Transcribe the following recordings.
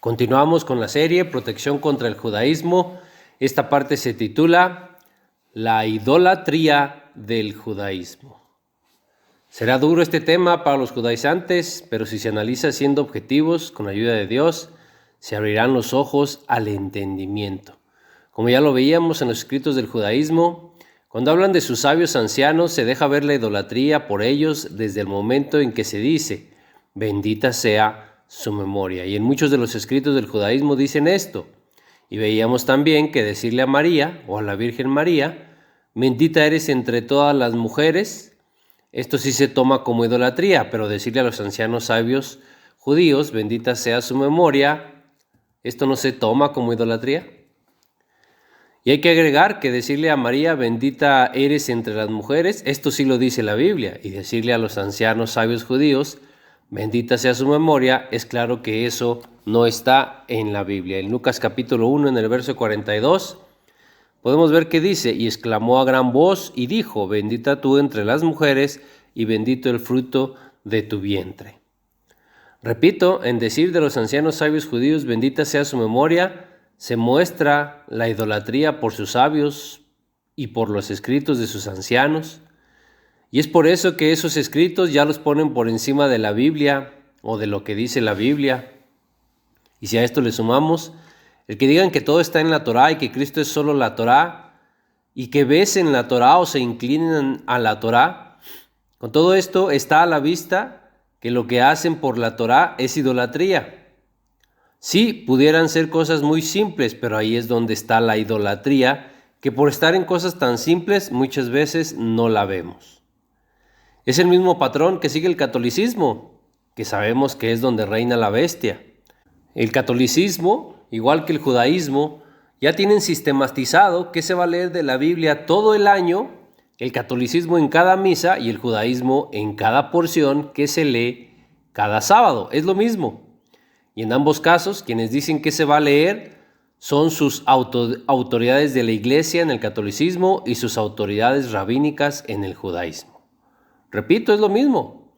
Continuamos con la serie Protección contra el judaísmo. Esta parte se titula La idolatría del judaísmo. Será duro este tema para los judaizantes, pero si se analiza siendo objetivos, con ayuda de Dios, se abrirán los ojos al entendimiento. Como ya lo veíamos en los escritos del judaísmo, cuando hablan de sus sabios ancianos, se deja ver la idolatría por ellos desde el momento en que se dice, bendita sea su memoria. Y en muchos de los escritos del judaísmo dicen esto. Y veíamos también que decirle a María, o a la Virgen María, bendita eres entre todas las mujeres, esto sí se toma como idolatría, pero decirle a los ancianos sabios judíos, bendita sea su memoria, ¿esto no se toma como idolatría? Y hay que agregar que decirle a María, bendita eres entre las mujeres, esto sí lo dice la Biblia, y decirle a los ancianos sabios judíos, bendita sea su memoria, es claro que eso no está en la Biblia. En Lucas capítulo 1, en el verso 42, podemos ver que dice, y exclamó a gran voz y dijo, bendita tú entre las mujeres y bendito el fruto de tu vientre. Repito, en decir de los ancianos sabios judíos, bendita sea su memoria, se muestra la idolatría por sus sabios y por los escritos de sus ancianos. Y es por eso que esos escritos ya los ponen por encima de la Biblia o de lo que dice la Biblia. Y si a esto le sumamos, el que digan que todo está en la Torá y que Cristo es solo la Torá y que besen la Torá o se inclinen a la Torá, con todo esto está a la vista que lo que hacen por la Torá es idolatría. Sí, pudieran ser cosas muy simples, pero ahí es donde está la idolatría, que por estar en cosas tan simples muchas veces no la vemos. Es el mismo patrón que sigue el catolicismo, que sabemos que es donde reina la bestia. El catolicismo, igual que el judaísmo, ya tienen sistematizado que se va a leer de la Biblia todo el año, el catolicismo en cada misa y el judaísmo en cada porción que se lee cada sábado. Es lo mismo. Y en ambos casos, quienes dicen que se va a leer son sus autoridades de la iglesia en el catolicismo y sus autoridades rabínicas en el judaísmo. Repito, es lo mismo.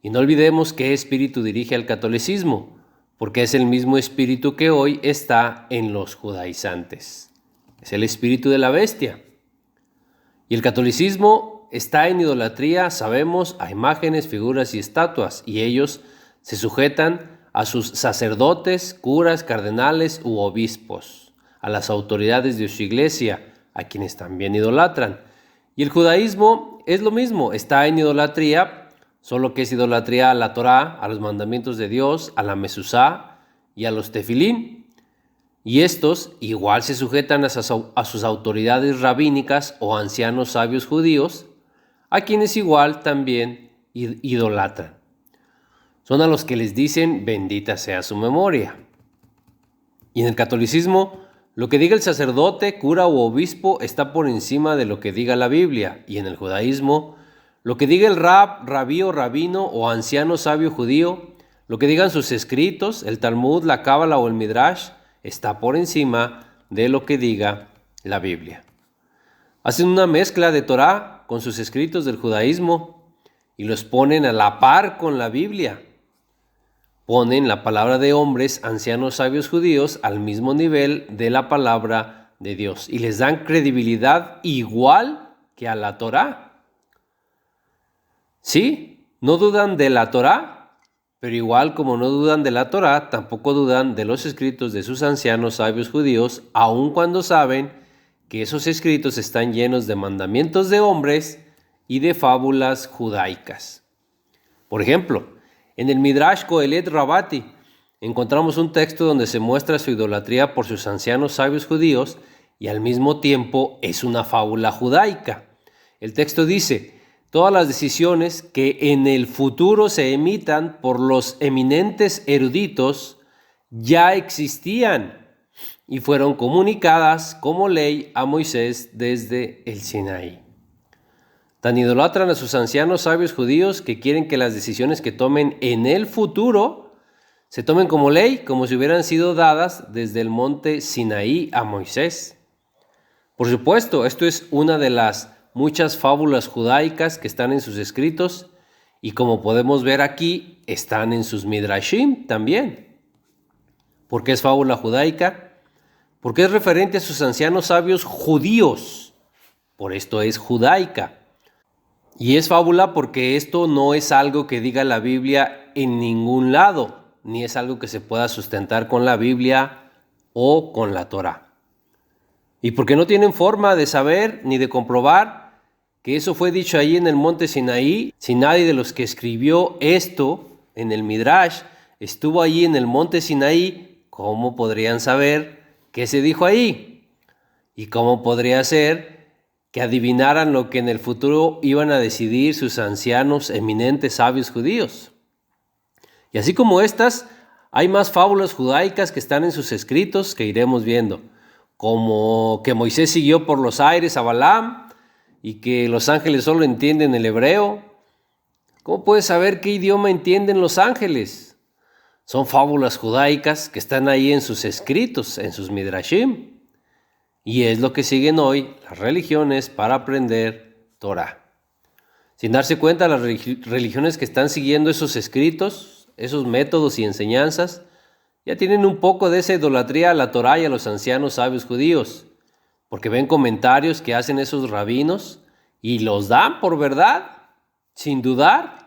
Y no olvidemos qué espíritu dirige al catolicismo, porque es el mismo espíritu que hoy está en los judaizantes. Es el espíritu de la bestia. Y el catolicismo está en idolatría, sabemos, a imágenes, figuras y estatuas, y ellos se sujetan a sus sacerdotes, curas, cardenales u obispos, a las autoridades de su iglesia, a quienes también idolatran. Y el judaísmo es lo mismo, está en idolatría, solo que es idolatría a la Torá, a los mandamientos de Dios, a la Mesuzá y a los tefilín. Y estos igual se sujetan a sus autoridades rabínicas o ancianos sabios judíos, a quienes igual también idolatran. Son a los que les dicen bendita sea su memoria. Y en el catolicismo, lo que diga el sacerdote, cura u obispo está por encima de lo que diga la Biblia. Y en el judaísmo, lo que diga el rabí o rabino o anciano sabio judío, lo que digan sus escritos, el Talmud, la Cábala o el Midrash, está por encima de lo que diga la Biblia. Hacen una mezcla de Torá con sus escritos del judaísmo y los ponen a la par con la Biblia. Ponen la palabra de hombres, ancianos sabios judíos, al mismo nivel de la palabra de Dios y les dan credibilidad igual que a la Torá. Sí, no dudan de la Torá, pero igual como no dudan de la Torá, tampoco dudan de los escritos de sus ancianos sabios judíos, aun cuando saben que esos escritos están llenos de mandamientos de hombres y de fábulas judaicas. Por ejemplo, en el Midrash Kohelet Rabati encontramos un texto donde se muestra su idolatría por sus ancianos sabios judíos y al mismo tiempo es una fábula judaica. El texto dice, todas las decisiones que en el futuro se emitan por los eminentes eruditos ya existían y fueron comunicadas como ley a Moisés desde el Sinaí. Tan idolatran a sus ancianos sabios judíos que quieren que las decisiones que tomen en el futuro se tomen como ley, como si hubieran sido dadas desde el monte Sinaí a Moisés. Por supuesto, esto es una de las muchas fábulas judaicas que están en sus escritos y como podemos ver aquí, están en sus midrashim también. ¿Por qué es fábula judaica? Porque es referente a sus ancianos sabios judíos. Por esto es judaica. Y es fábula porque esto no es algo que diga la Biblia en ningún lado, ni es algo que se pueda sustentar con la Biblia o con la Torá. Y porque no tienen forma de saber ni de comprobar que eso fue dicho ahí en el monte Sinaí, si nadie de los que escribió esto en el Midrash estuvo allí en el monte Sinaí, ¿cómo podrían saber qué se dijo ahí? ¿Y cómo podría ser que adivinaran lo que en el futuro iban a decidir sus ancianos eminentes sabios judíos? Y así como estas, hay más fábulas judaicas que están en sus escritos que iremos viendo, como que Moisés siguió por los aires a Balaam y que los ángeles solo entienden el hebreo. ¿Cómo puedes saber qué idioma entienden los ángeles? Son fábulas judaicas que están ahí en sus escritos, en sus midrashim. Y es lo que siguen hoy las religiones para aprender Torah. Sin darse cuenta, las religiones que están siguiendo esos escritos, esos métodos y enseñanzas, ya tienen un poco de esa idolatría a la Torá y a los ancianos sabios judíos, porque ven comentarios que hacen esos rabinos y los dan por verdad, sin dudar.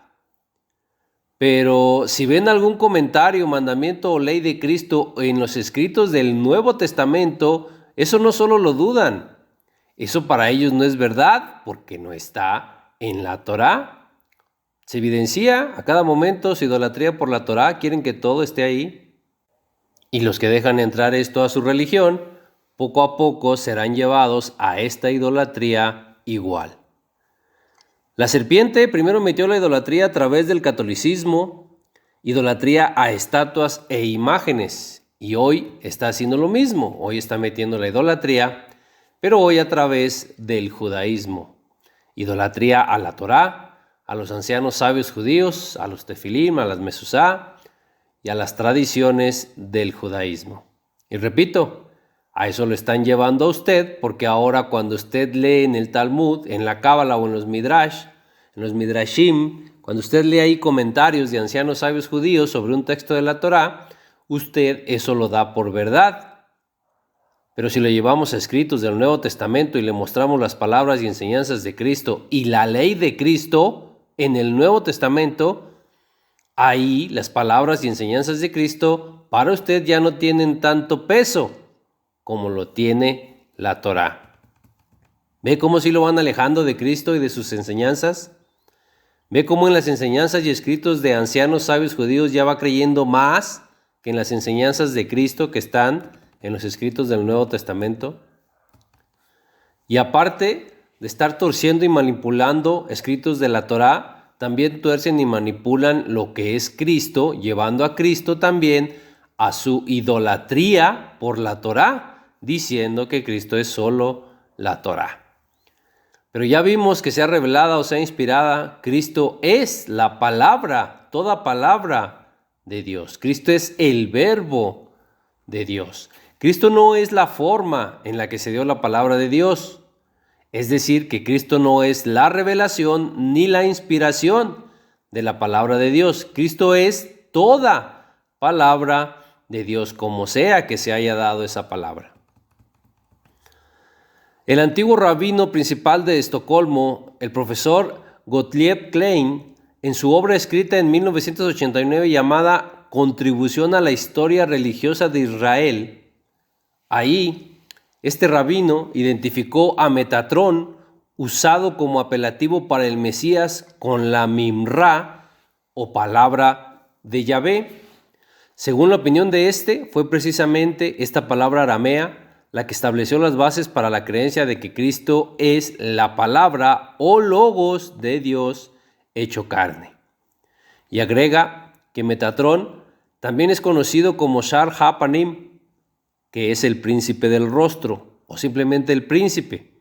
Pero si ven algún comentario, mandamiento o ley de Cristo en los escritos del Nuevo Testamento, eso no solo lo dudan, eso para ellos no es verdad, porque no está en la Torá. Se evidencia a cada momento su idolatría por la Torá, quieren que todo esté ahí. Y los que dejan entrar esto a su religión, poco a poco serán llevados a esta idolatría igual. La serpiente primero metió la idolatría a través del catolicismo, idolatría a estatuas e imágenes, y hoy está haciendo lo mismo, hoy está metiendo la idolatría, pero hoy a través del judaísmo. Idolatría a la Torá, a los ancianos sabios judíos, a los tefilim, a las mesuzá, y a las tradiciones del judaísmo. Y repito, a eso lo están llevando a usted, porque ahora cuando usted lee en el Talmud, en la Cábala o en los Midrash, en los Midrashim, cuando usted lee ahí comentarios de ancianos sabios judíos sobre un texto de la Torá, usted eso lo da por verdad. Pero si le llevamos a escritos del Nuevo Testamento y le mostramos las palabras y enseñanzas de Cristo y la ley de Cristo en el Nuevo Testamento, ahí las palabras y enseñanzas de Cristo para usted ya no tienen tanto peso como lo tiene la Torá. ¿Ve cómo sí lo van alejando de Cristo y de sus enseñanzas? ¿Ve cómo en las enseñanzas y escritos de ancianos sabios judíos ya va creyendo más que en las enseñanzas de Cristo que están en los escritos del Nuevo Testamento? Y aparte de estar torciendo y manipulando escritos de la Torá, también tuercen y manipulan lo que es Cristo, llevando a Cristo también a su idolatría por la Torá, diciendo que Cristo es solo la Torá. Pero ya vimos que sea revelada o sea inspirada, Cristo es la palabra, toda palabra de Dios. Cristo es el verbo de Dios. Cristo no es la forma en la que se dio la palabra de Dios. Es decir, que Cristo no es la revelación ni la inspiración de la palabra de Dios. Cristo es toda palabra de Dios, como sea que se haya dado esa palabra. El antiguo rabino principal de Estocolmo, el profesor Gottlieb Klein, en su obra escrita en 1989 llamada Contribución a la historia religiosa de Israel, ahí este rabino identificó a Metatrón, usado como apelativo para el Mesías, con la Mimra o palabra de Yahvé. Según la opinión de este, fue precisamente esta palabra aramea la que estableció las bases para la creencia de que Cristo es la palabra o logos de Dios hecho carne. Y agrega que Metatrón también es conocido como Shar HaPanim, que es el príncipe del rostro, o simplemente el príncipe,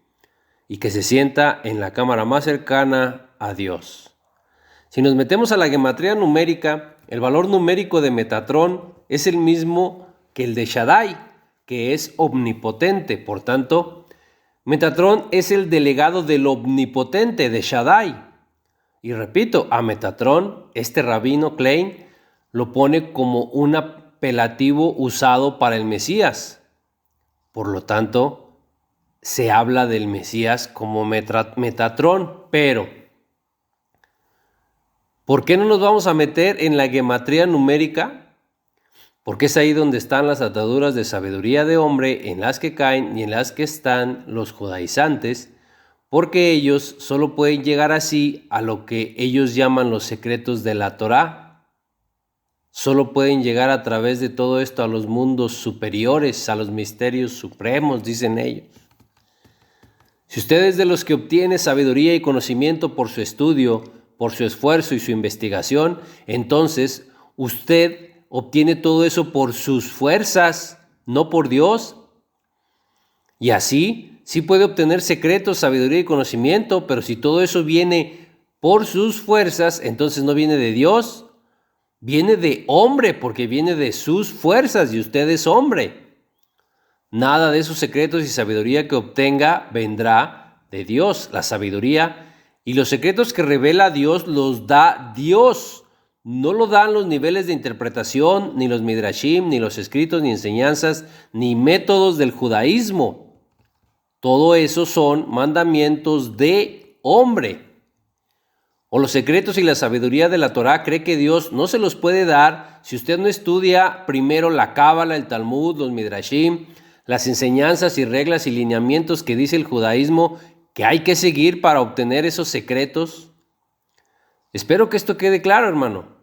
y que se sienta en la cámara más cercana a Dios. Si nos metemos a la gematría numérica, el valor numérico de Metatrón es el mismo que el de Shaddai, que es omnipotente. Por tanto, Metatrón es el delegado del omnipotente de Shaddai. Y repito, a Metatrón, este rabino Klein lo pone como una apelativo usado para el Mesías. Por lo tanto, se habla del Mesías como Metatrón. Pero, ¿por qué no nos vamos a meter en la gematría numérica? Porque es ahí donde están las ataduras de sabiduría de hombre, en las que caen y en las que están los judaizantes, porque ellos solo pueden llegar así a lo que ellos llaman los secretos de la Torá. Solo pueden llegar a través de todo esto a los mundos superiores, a los misterios supremos, dicen ellos. Si usted es de los que obtiene sabiduría y conocimiento por su estudio, por su esfuerzo y su investigación, entonces usted obtiene todo eso por sus fuerzas, no por Dios. Y así, sí puede obtener secretos, sabiduría y conocimiento, pero si todo eso viene por sus fuerzas, entonces no viene de Dios, viene de hombre, porque viene de sus fuerzas y usted es hombre. Nada de esos secretos y sabiduría que obtenga vendrá de Dios. La sabiduría y los secretos que revela Dios los da Dios. No lo dan los niveles de interpretación, ni los midrashim, ni los escritos, ni enseñanzas, ni métodos del judaísmo. Todo eso son mandamientos de hombre. O los secretos y la sabiduría de la Torá cree que Dios no se los puede dar si usted no estudia primero la Cábala, el Talmud, los midrashim, las enseñanzas y reglas y lineamientos que dice el judaísmo que hay que seguir para obtener esos secretos. Espero que esto quede claro, hermano.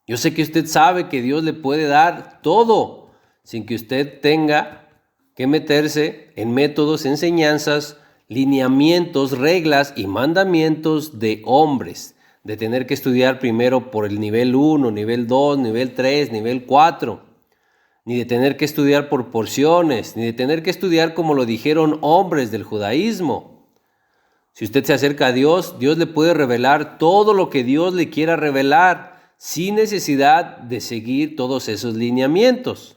Yo sé que usted sabe que Dios le puede dar todo sin que usted tenga que meterse en métodos, enseñanzas, lineamientos, reglas y mandamientos de hombres, de tener que estudiar primero por el nivel 1, nivel 2, nivel 3, nivel 4, ni de tener que estudiar por porciones, ni de tener que estudiar como lo dijeron hombres del judaísmo. Si usted se acerca a Dios, Dios le puede revelar todo lo que Dios le quiera revelar, sin necesidad de seguir todos esos lineamientos.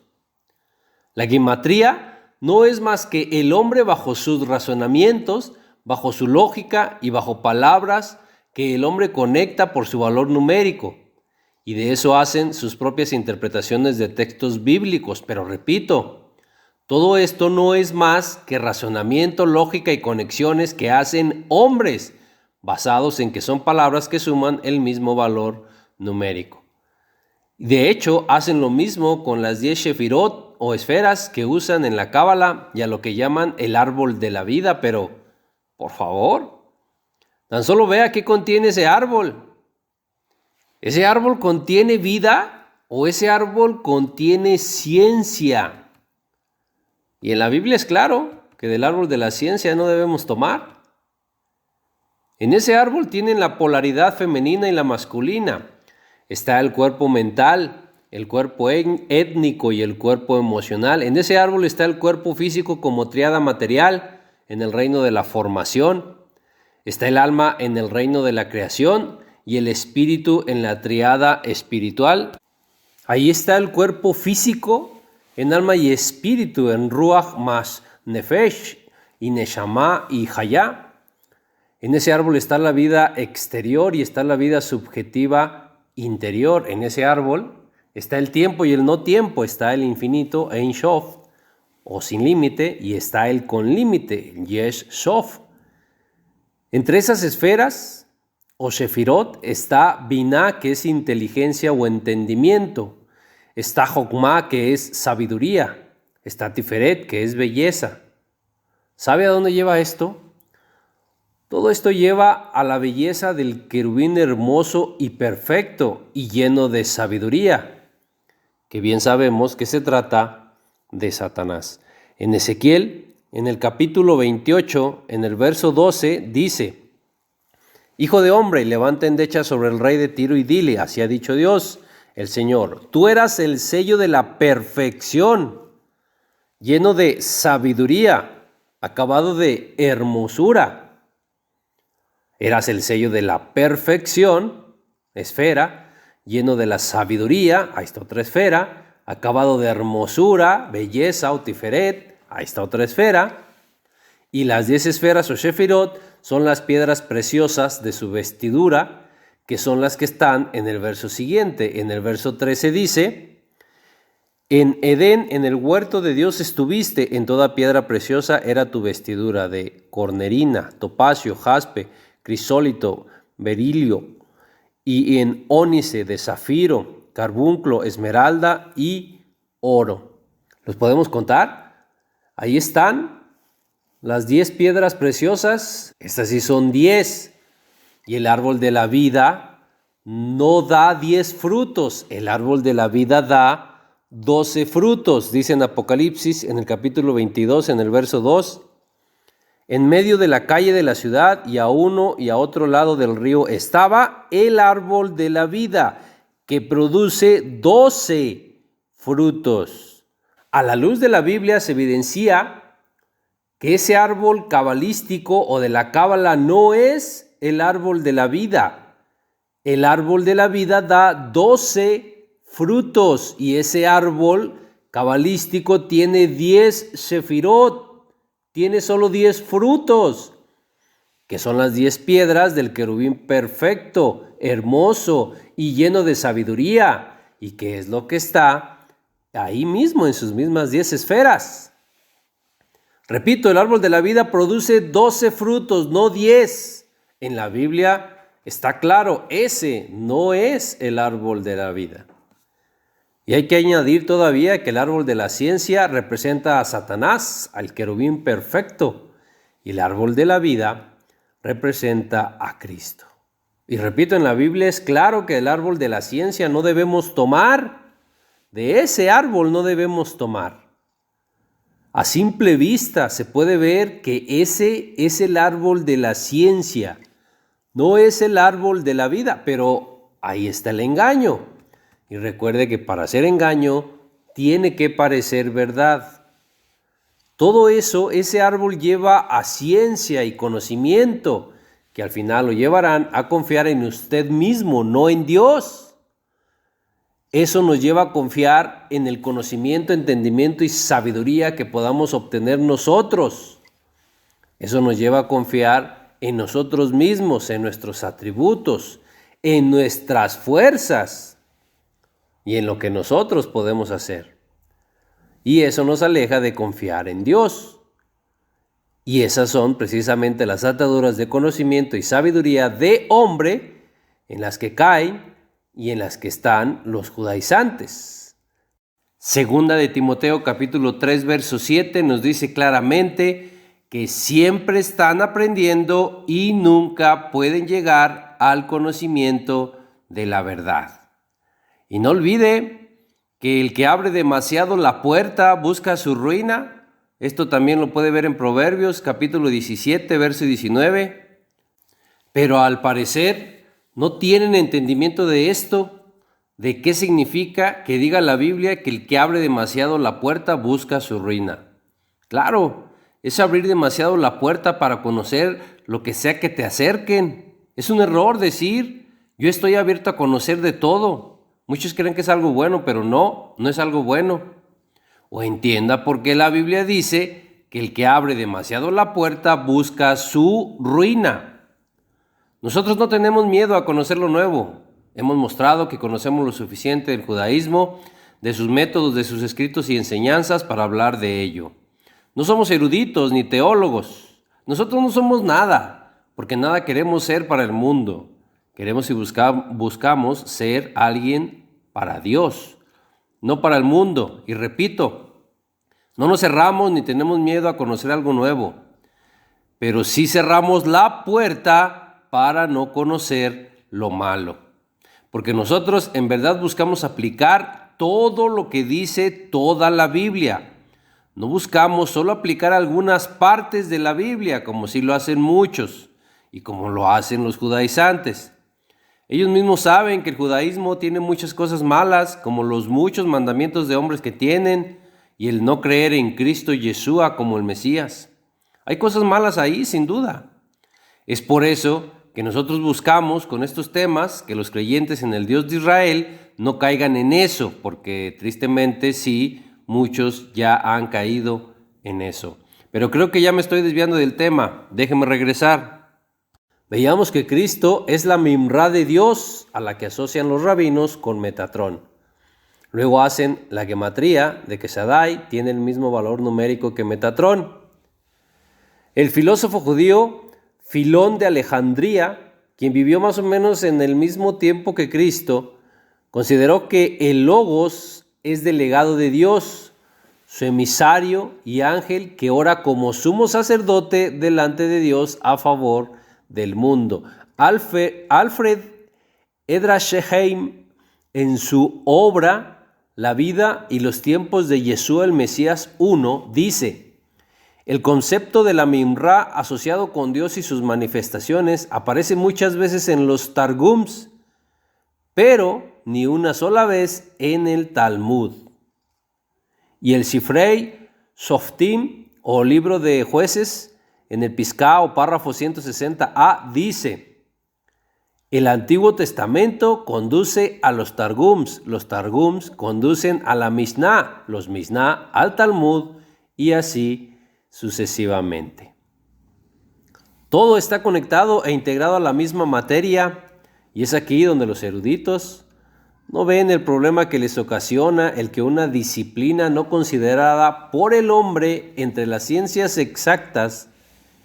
La gematría no es más que el hombre bajo sus razonamientos, bajo su lógica y bajo palabras que el hombre conecta por su valor numérico. Y de eso hacen sus propias interpretaciones de textos bíblicos. Pero repito, todo esto no es más que razonamiento, lógica y conexiones que hacen hombres, basados en que son palabras que suman el mismo valor numérico. De hecho, hacen lo mismo con las 10 Shefirot o esferas que usan en la Cábala y a lo que llaman el árbol de la vida, pero, por favor, tan solo vea qué contiene ese árbol. ¿Ese árbol contiene vida o ese árbol contiene ciencia? Y en la Biblia es claro que del árbol de la ciencia no debemos tomar. En ese árbol tienen la polaridad femenina y la masculina. Está el cuerpo mental, el cuerpo étnico y el cuerpo emocional. En ese árbol está el cuerpo físico como triada material en el reino de la formación. Está el alma en el reino de la creación y el espíritu en la triada espiritual. Ahí está el cuerpo físico en alma y espíritu, en ruach más nefesh y neshama y hayá. En ese árbol está la vida exterior y está la vida subjetiva interior. En ese árbol está el tiempo y el no tiempo, está el infinito, Ein Sof, o sin límite, y está el con límite, Yesh Sof. Entre esas esferas, o Shefirot, está Binah, que es inteligencia o entendimiento, está Jokmah, que es sabiduría, está Tiferet, que es belleza. ¿Sabe a dónde lleva esto? Todo esto lleva a la belleza del querubín hermoso y perfecto y lleno de sabiduría, que bien sabemos que se trata de Satanás. En Ezequiel, en el capítulo 28, en el verso 12, dice: Hijo de hombre, levanta endecha sobre el rey de Tiro y dile, así ha dicho Dios, el Señor, tú eras el sello de la perfección, lleno de sabiduría, acabado de hermosura. Eras el sello de la perfección, esfera, lleno de la sabiduría, ahí está otra esfera, acabado de hermosura, belleza o tiferet, ahí está otra esfera. Y las 10 esferas o shefirot son las piedras preciosas de su vestidura, que son las que están en el verso siguiente. En el verso 13 dice: En Edén, en el huerto de Dios estuviste, en toda piedra preciosa era tu vestidura, de cornerina, topacio, jaspe, crisólito, berilio, y en ónice, de zafiro, carbunclo, esmeralda y oro. ¿Los podemos contar? Ahí están las 10 piedras preciosas. Estas sí son 10. Y el árbol de la vida no da 10 frutos. El árbol de la vida da 12 frutos, dice en Apocalipsis, en el capítulo 22, en el verso 2. En medio de la calle de la ciudad y a uno y a otro lado del río estaba el árbol de la vida, que produce 12 frutos. A la luz de la Biblia se evidencia que ese árbol cabalístico o de la cábala no es el árbol de la vida. El árbol de la vida da 12 frutos y ese árbol cabalístico tiene 10 sefirot, tiene solo 10 frutos, que son las 10 piedras del querubín perfecto, hermoso y lleno de sabiduría, y que es lo que está ahí mismo en sus mismas 10 esferas. Repito, el árbol de la vida produce 12 frutos, no 10. En la Biblia está claro, ese no es el árbol de la vida. Y hay que añadir todavía que el árbol de la ciencia representa a Satanás, al querubín perfecto, y el árbol de la vida representa a Cristo. Y repito, en la Biblia es claro que el árbol de la ciencia no debemos tomar, de ese árbol no debemos tomar. A simple vista se puede ver que ese es el árbol de la ciencia, no es el árbol de la vida, pero ahí está el engaño. Y recuerde que para hacer engaño tiene que parecer verdad. Todo eso, ese árbol lleva a ciencia y conocimiento, que al final lo llevarán a confiar en usted mismo, no en Dios. Eso nos lleva a confiar en el conocimiento, entendimiento y sabiduría que podamos obtener nosotros. Eso nos lleva a confiar en nosotros mismos, en nuestros atributos, en nuestras fuerzas y en lo que nosotros podemos hacer. Y eso nos aleja de confiar en Dios. Y esas son precisamente las ataduras de conocimiento y sabiduría de hombre en las que caen y en las que están los judaizantes. Segunda de Timoteo capítulo 3 verso 7 nos dice claramente que siempre están aprendiendo y nunca pueden llegar al conocimiento de la verdad. Y no olvide que el que abre demasiado la puerta busca su ruina. Esto también lo puede ver en Proverbios capítulo 17 verso 19. Pero al parecer no tienen entendimiento de esto, de qué significa que diga la Biblia que el que abre demasiado la puerta busca su ruina. Claro, es abrir demasiado la puerta para conocer lo que sea que te acerquen. Es un error decir, yo estoy abierto a conocer de todo. Muchos creen que es algo bueno, pero no es algo bueno. O entienda por qué la Biblia dice que el que abre demasiado la puerta busca su ruina. Nosotros no tenemos miedo a conocer lo nuevo. Hemos mostrado que conocemos lo suficiente del judaísmo, de sus métodos, de sus escritos y enseñanzas para hablar de ello. No somos eruditos ni teólogos. Nosotros no somos nada, porque nada queremos ser para el mundo. Queremos y buscamos ser alguien para Dios, no para el mundo. Y repito, no nos cerramos ni tenemos miedo a conocer algo nuevo, pero sí cerramos la puerta para no conocer lo malo. Porque nosotros en verdad buscamos aplicar todo lo que dice toda la Biblia. No buscamos solo aplicar algunas partes de la Biblia, como sí lo hacen muchos y como lo hacen los judaizantes. Ellos mismos saben que el judaísmo tiene muchas cosas malas, como los muchos mandamientos de hombres que tienen y el no creer en Cristo Yeshua como el Mesías. Hay cosas malas ahí, sin duda. Es por eso que nosotros buscamos con estos temas que los creyentes en el Dios de Israel no caigan en eso, porque tristemente sí, muchos ya han caído en eso. Pero creo que ya me estoy desviando del tema. Déjenme regresar. Veíamos que Cristo es la Mimra de Dios, a la que asocian los rabinos con Metatrón. Luego hacen la gematría de que Shaddai tiene el mismo valor numérico que Metatrón. El filósofo judío Filón de Alejandría, quien vivió más o menos en el mismo tiempo que Cristo, consideró que el Logos es delegado de Dios, su emisario y ángel que ora como sumo sacerdote delante de Dios a favor del mundo. Alfred Edrasheim, en su obra La vida y los tiempos de Yeshua el Mesías 1, dice: el concepto de la Mimra asociado con Dios y sus manifestaciones aparece muchas veces en los Targums, pero ni una sola vez en el Talmud. Y el Sifrei Shoftim, o libro de jueces, en el Piscá o párrafo 160a, dice: el Antiguo Testamento conduce a los Targums conducen a la Mishnah, los Mishnah al Talmud, y así sucesivamente. Todo está conectado e integrado a la misma materia, y es aquí donde los eruditos no ven el problema que les ocasiona el que una disciplina no considerada por el hombre entre las ciencias exactas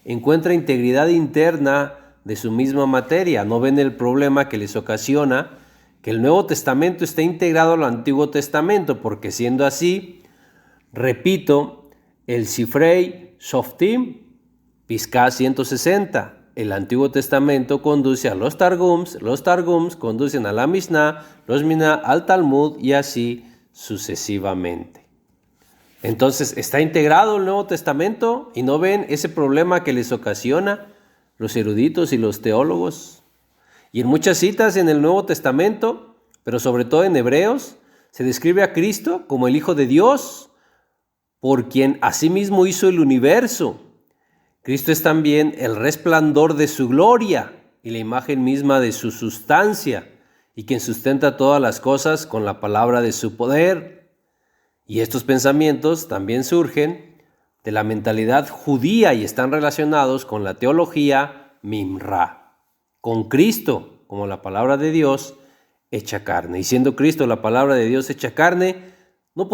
encuentra integridad interna de su misma materia. No ven el problema que les ocasiona que el Nuevo Testamento esté integrado al Antiguo Testamento, porque siendo así, repito, el Sifrei Shoftim, Piscá 160, el Antiguo Testamento conduce a los Targums conducen a la Mishnah, los Mishnah al Talmud, y así sucesivamente. Entonces, ¿está integrado el Nuevo Testamento y no ven ese problema que les ocasiona los eruditos y los teólogos? Y en muchas citas en el Nuevo Testamento, pero sobre todo en Hebreos, se describe a Cristo como el Hijo de Dios, por quien asimismo hizo el universo. Cristo es también el resplandor de su gloria y la imagen misma de su sustancia, y quien sustenta todas las cosas con la palabra de su poder. Y estos pensamientos también surgen de la mentalidad judía y están relacionados con la teología Mimra, con Cristo como la palabra de Dios hecha carne. Y siendo Cristo la palabra de Dios hecha carne, no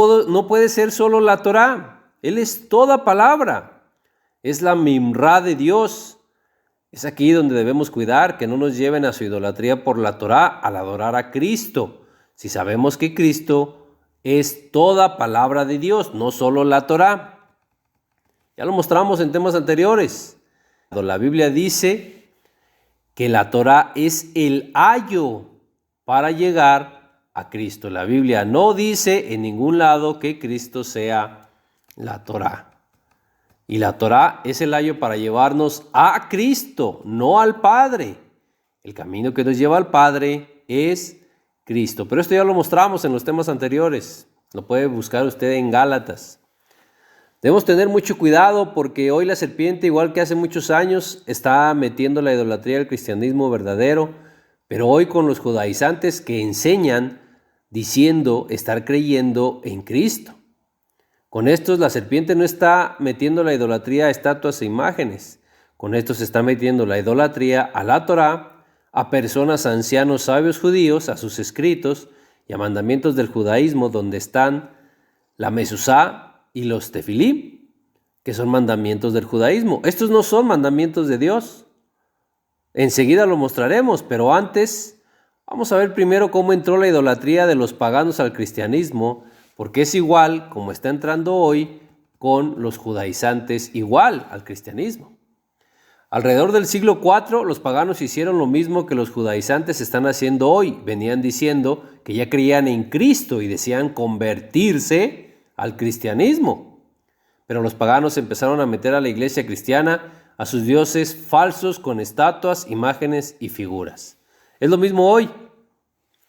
puede ser solo la Torá. Él es toda palabra. Es la Mimra de Dios. Es aquí donde debemos cuidar que no nos lleven a su idolatría por la Torá al adorar a Cristo. Si sabemos que Cristo es toda palabra de Dios, no solo la Torá. Ya lo mostramos en temas anteriores. La Biblia dice que la Torá es el ayo para llegar a Cristo. La Biblia no dice en ningún lado que Cristo sea la Torá. Y la Torá es el ayo para llevarnos a Cristo, no al Padre. El camino que nos lleva al Padre es Cristo. Pero esto ya lo mostramos en los temas anteriores. Lo puede buscar usted en Gálatas. Debemos tener mucho cuidado porque hoy la serpiente, igual que hace muchos años, está metiendo la idolatría al cristianismo verdadero, pero hoy con los judaizantes que enseñan diciendo estar creyendo en Cristo. Con estos la serpiente no está metiendo la idolatría a estatuas e imágenes. Con estos se está metiendo la idolatría a la Torá, a personas, ancianos, sabios judíos, a sus escritos y a mandamientos del judaísmo, donde están la Mezuzá y los Tefilim, que son mandamientos del judaísmo. Estos no son mandamientos de Dios. Enseguida lo mostraremos, pero antes vamos a ver primero cómo entró la idolatría de los paganos al cristianismo, porque es igual como está entrando hoy con los judaizantes, igual al cristianismo. Alrededor del siglo IV, los paganos hicieron lo mismo que los judaizantes están haciendo hoy. Venían diciendo que ya creían en Cristo y decían convertirse al cristianismo. Pero los paganos empezaron a meter a la iglesia cristiana a sus dioses falsos con estatuas, imágenes y figuras. Es lo mismo hoy.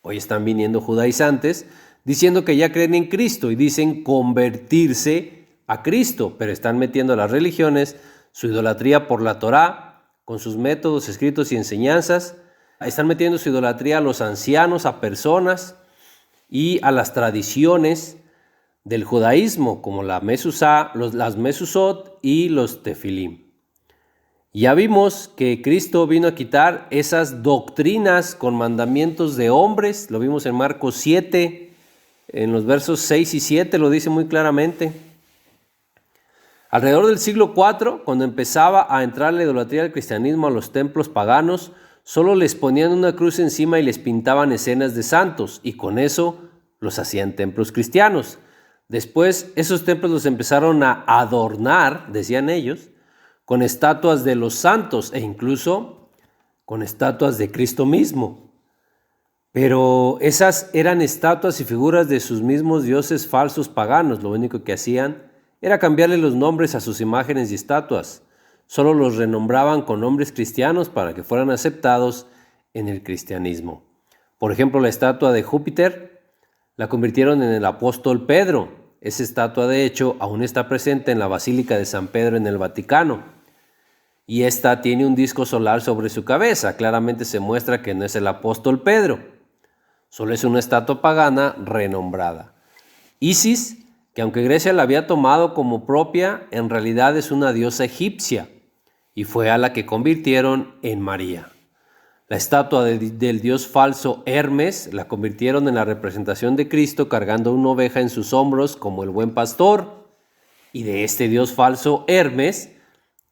Hoy están viniendo judaizantes diciendo que ya creen en Cristo y dicen convertirse a Cristo, pero están metiendo a las religiones su idolatría por la Torá, con sus métodos, escritos y enseñanzas. Están metiendo su idolatría a los ancianos, a personas y a las tradiciones del judaísmo, como la Mezuzá, las Mezuzot y los Tefilim. Ya vimos que Cristo vino a quitar esas doctrinas con mandamientos de hombres, lo vimos en Marcos 7. En los versos 6 y 7 lo dice muy claramente. Alrededor del siglo IV, cuando empezaba a entrar la idolatría del cristianismo a los templos paganos, solo les ponían una cruz encima y les pintaban escenas de santos, y con eso los hacían templos cristianos. Después, esos templos los empezaron a adornar, decían ellos, con estatuas de los santos e incluso con estatuas de Cristo mismo. Pero esas eran estatuas y figuras de sus mismos dioses falsos paganos. Lo único que hacían era cambiarle los nombres a sus imágenes y estatuas. Solo los renombraban con nombres cristianos para que fueran aceptados en el cristianismo. Por ejemplo, la estatua de Júpiter la convirtieron en el apóstol Pedro. Esa estatua, de hecho, aún está presente en la Basílica de San Pedro en el Vaticano. Y esta tiene un disco solar sobre su cabeza. Claramente se muestra que no es el apóstol Pedro. Solo es una estatua pagana renombrada. Isis, que aunque Grecia la había tomado como propia, en realidad es una diosa egipcia y fue a la que convirtieron en María. La estatua del dios falso Hermes la convirtieron en la representación de Cristo cargando una oveja en sus hombros como el buen pastor. Y de este dios falso Hermes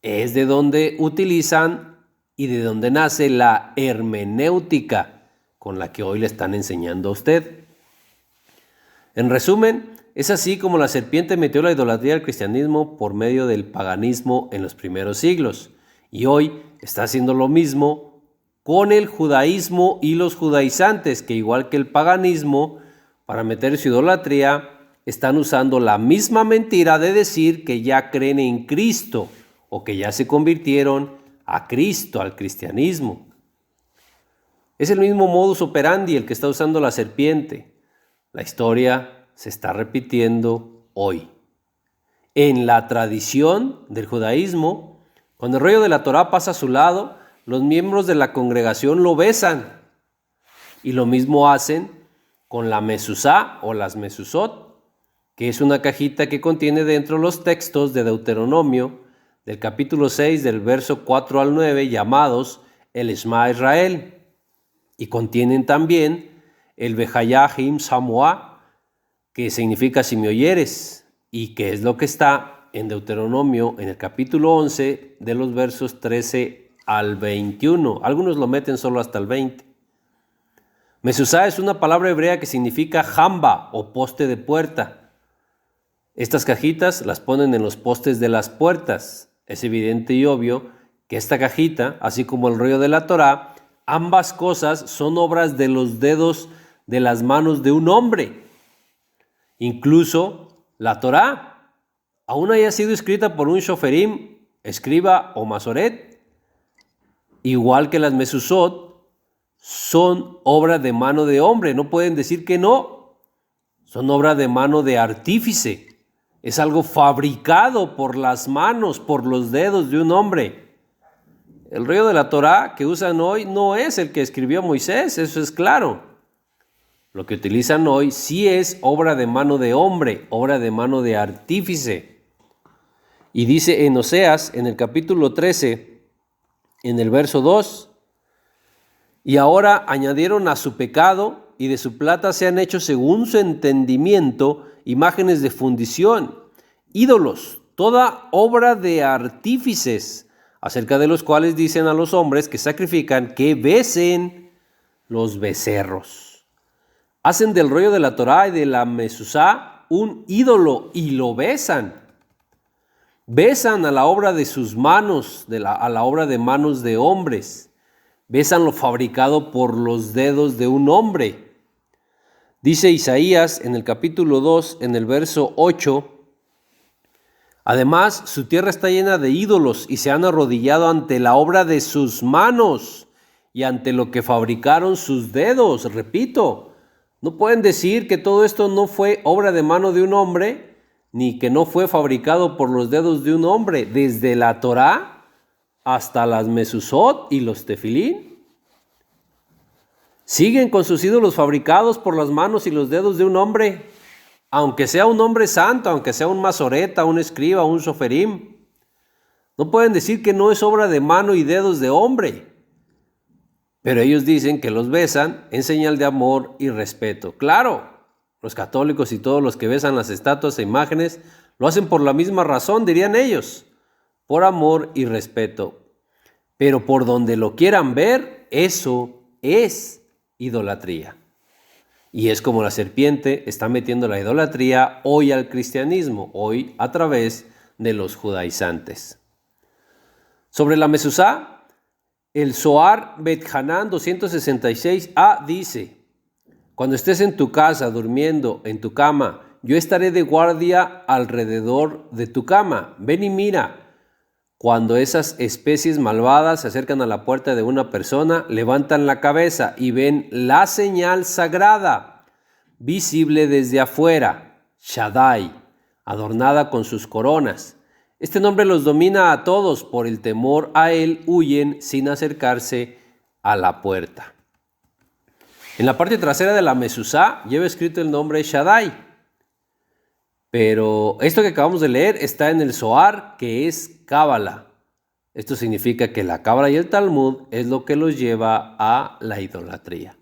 es de donde utilizan y de donde nace la hermenéutica con la que hoy le están enseñando a usted. En resumen, es así como la serpiente metió la idolatría al cristianismo por medio del paganismo en los primeros siglos. Y hoy está haciendo lo mismo con el judaísmo y los judaizantes, que igual que el paganismo, para meter su idolatría, están usando la misma mentira de decir que ya creen en Cristo o que ya se convirtieron a Cristo, al cristianismo. Es el mismo modus operandi el que está usando la serpiente. La historia se está repitiendo hoy. En la tradición del judaísmo, cuando el rollo de la Torá pasa a su lado, los miembros de la congregación lo besan. Y lo mismo hacen con la mezuzá o las mezuzot, que es una cajita que contiene dentro los textos de Deuteronomio, del capítulo 6, del verso 4 al 9, llamados el Shema Israel. Y contienen también el Behayahim Samoa, que significa si me oyeres, y que es lo que está en Deuteronomio en el capítulo 11 de los versos 13 al 21. Algunos lo meten solo hasta el 20. Mezuzá es una palabra hebrea que significa jamba o poste de puerta. Estas cajitas las ponen en los postes de las puertas. Es evidente y obvio que esta cajita, así como el rollo de la Torá, ambas cosas son obras de los dedos de las manos de un hombre. Incluso la Torá, aún haya sido escrita por un shoferim, escriba o masoret, igual que las mezuzot, son obra de mano de hombre. No pueden decir que no. Son obra de mano de artífice. Es algo fabricado por las manos, por los dedos de un hombre. El rollo de la Torá que usan hoy no es el que escribió Moisés, eso es claro. Lo que utilizan hoy sí es obra de mano de hombre, obra de mano de artífice. Y dice en Oseas, en el capítulo 13, en el verso 2, y ahora añadieron a su pecado y de su plata se han hecho según su entendimiento imágenes de fundición, ídolos, toda obra de artífices, acerca de los cuales dicen a los hombres que sacrifican que besen los becerros. Hacen del rollo de la Torá y de la mezuzá un ídolo y lo besan. Besan a la obra de sus manos, a la obra de manos de hombres. Besan lo fabricado por los dedos de un hombre. Dice Isaías en el capítulo 2, en el verso 8, además, su tierra está llena de ídolos y se han arrodillado ante la obra de sus manos y ante lo que fabricaron sus dedos. Repito, no pueden decir que todo esto no fue obra de mano de un hombre, ni que no fue fabricado por los dedos de un hombre, desde la Torá hasta las mezuzot y los tefilín. Siguen con sus ídolos fabricados por las manos y los dedos de un hombre. Aunque sea un hombre santo, aunque sea un masoreta, un escriba, un shoferim, no pueden decir que no es obra de mano y dedos de hombre. Pero ellos dicen que los besan en señal de amor y respeto. Claro, los católicos y todos los que besan las estatuas e imágenes, lo hacen por la misma razón, dirían ellos, por amor y respeto. Pero por donde lo quieran ver, eso es idolatría. Y es como la serpiente está metiendo la idolatría hoy al cristianismo, hoy a través de los judaizantes. Sobre la mezuzá, el Zohar Bet Hanan 266a dice: cuando estés en tu casa durmiendo en tu cama, yo estaré de guardia alrededor de tu cama. Ven y mira. Cuando esas especies malvadas se acercan a la puerta de una persona, levantan la cabeza y ven la señal sagrada, visible desde afuera, Shaddai, adornada con sus coronas. Este nombre los domina a todos, por el temor a él huyen sin acercarse a la puerta. En la parte trasera de la mezuzá lleva escrito el nombre Shaddai. Pero esto que acabamos de leer está en el Zohar, que es Cábala. Esto significa que la Cábala y el Talmud es lo que los lleva a la idolatría.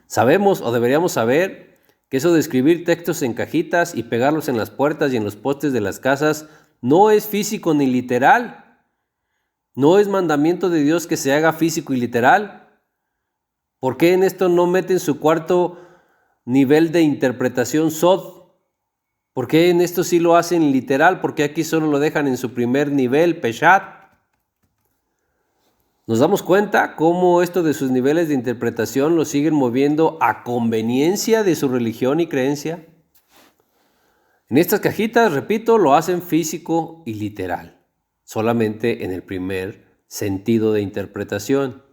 Sabemos, o deberíamos saber, que eso de escribir textos en cajitas y pegarlos en las puertas y en los postes de las casas no es físico ni literal. No es mandamiento de Dios que se haga físico y literal. ¿Por qué en esto no meten su cuarto nivel de interpretación Sod? ¿Por qué en esto sí lo hacen literal? ¿Por qué aquí solo lo dejan en su primer nivel, Peshat? Nos damos cuenta cómo esto de sus niveles de interpretación lo siguen moviendo a conveniencia de su religión y creencia. En estas cajitas, repito, lo hacen físico y literal, solamente en el primer sentido de interpretación.